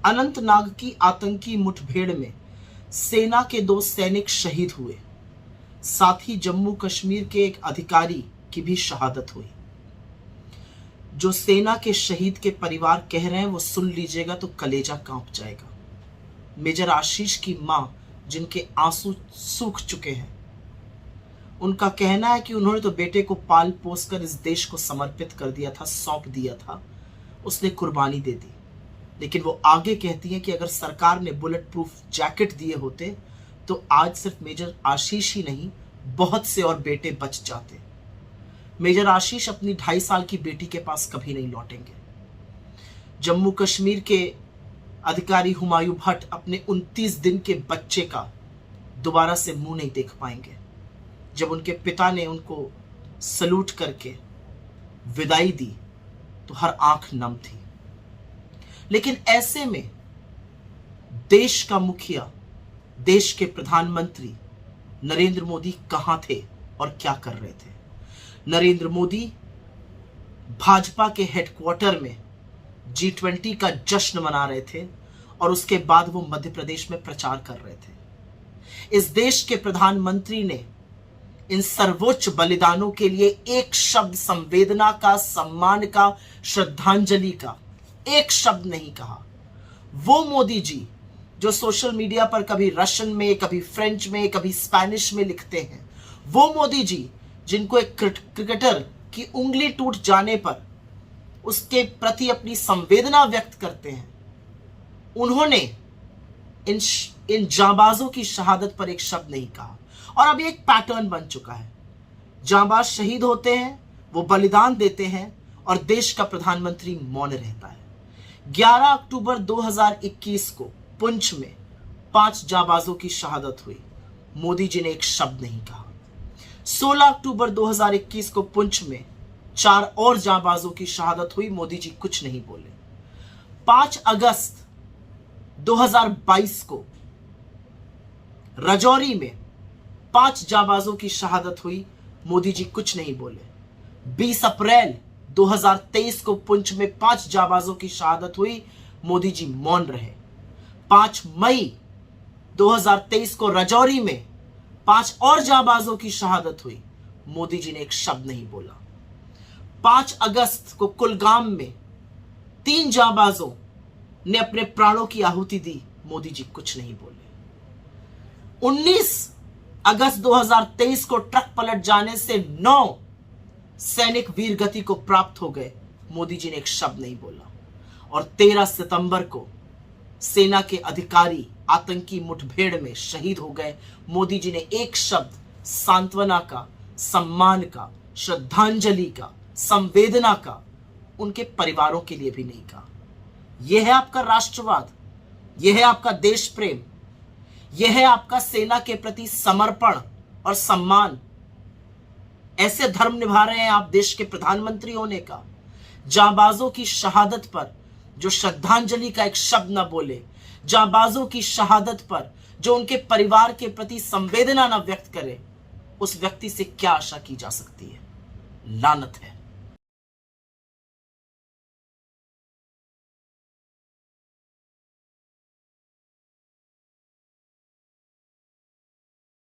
अनंतनाग की आतंकी मुठभेड़ में सेना के 2 सैनिक शहीद हुए। साथ ही जम्मू कश्मीर के एक अधिकारी की भी शहादत हुई। जो सेना के शहीद के परिवार कह रहे हैं वो सुन लीजिएगा तो कलेजा कांप जाएगा। मेजर आशीष की मां, जिनके आंसू सूख चुके हैं, उनका कहना है कि उन्होंने तो बेटे को पाल पोस कर इस देश को समर्पित कर दिया था, सौंप दिया था, उसने कुर्बानी दे दी। लेकिन वो आगे कहती हैं कि अगर सरकार ने बुलेट प्रूफ जैकेट दिए होते तो आज सिर्फ मेजर आशीष ही नहीं, बहुत से और बेटे बच जाते। मेजर आशीष अपनी 2.5 साल की बेटी के पास कभी नहीं लौटेंगे। जम्मू कश्मीर के अधिकारी हुमायूं भट्ट अपने 29 दिन के बच्चे का दोबारा से मुंह नहीं देख पाएंगे। जब उनके पिता ने उनको सलूट करके विदाई दी तो हर आंख नम थी। लेकिन ऐसे में देश का मुखिया, देश के प्रधानमंत्री नरेंद्र मोदी कहां थे और क्या कर रहे थे? नरेंद्र मोदी भाजपा के हेडक्वार्टर में G20 का जश्न मना रहे थे और उसके बाद वो मध्य प्रदेश में प्रचार कर रहे थे। इस देश के प्रधानमंत्री ने इन सर्वोच्च बलिदानों के लिए एक शब्द संवेदना का, सम्मान का, श्रद्धांजलि का एक शब्द नहीं कहा। वो मोदी जी जो सोशल मीडिया पर कभी रशियन में, कभी फ्रेंच में, कभी स्पेनिश में लिखते हैं, वो मोदी जी जिनको एक क्रिकेटर की उंगली टूट जाने पर उसके प्रति अपनी संवेदना व्यक्त करते हैं, उन्होंने इन जांबाजों की शहादत पर एक शब्द नहीं कहा। और अब एक पैटर्न बन चुका है। जांबाज शहीद होते हैं, वो बलिदान देते हैं और देश का प्रधानमंत्री मौन रहता है। 11 अक्टूबर 2021 को पुंछ में 5 जांबाजों की शहादत हुई, मोदी जी ने एक शब्द नहीं कहा। 16 अक्टूबर 2021 को पुंछ में 4 और जांबाजों की शहादत हुई, मोदी जी कुछ नहीं बोले। 5 अगस्त 2022 को राजौरी में 5 जांबाजों की शहादत हुई, मोदी जी कुछ नहीं बोले। 20 अप्रैल 2023 को पुंछ में 5 जांबाजों की शहादत हुई, मोदी जी मौन रहे। 5 मई 2023 को राजौरी में 5 और जांबाजों की शहादत हुई, मोदी जी ने एक शब्द नहीं बोला। 5 अगस्त को कुलगाम में 3 जांबाजों ने अपने प्राणों की आहुति दी, मोदी जी कुछ नहीं बोले। 19 अगस्त 2023 को ट्रक पलट जाने से 9 सैनिक वीरगति को प्राप्त हो गए, मोदी जी ने एक शब्द नहीं बोला। और 13 सितंबर को सेना के अधिकारी आतंकी मुठभेड़ में शहीद हो गए, मोदी जी ने एक शब्द सांत्वना का, सम्मान का, श्रद्धांजलि का, संवेदना का उनके परिवारों के लिए भी नहीं कहा। यह है आपका राष्ट्रवाद, यह है आपका देश प्रेम, यह है आपका सेना के प्रति समर्पण और सम्मान। ऐसे धर्म निभा रहे हैं आप देश के प्रधानमंत्री होने का? जांबाजों की शहादत पर जो श्रद्धांजलि का एक शब्द न बोले, जांबाजों की शहादत पर जो उनके परिवार के प्रति संवेदना न व्यक्त करे, उस व्यक्ति से क्या आशा की जा सकती है? लानत है।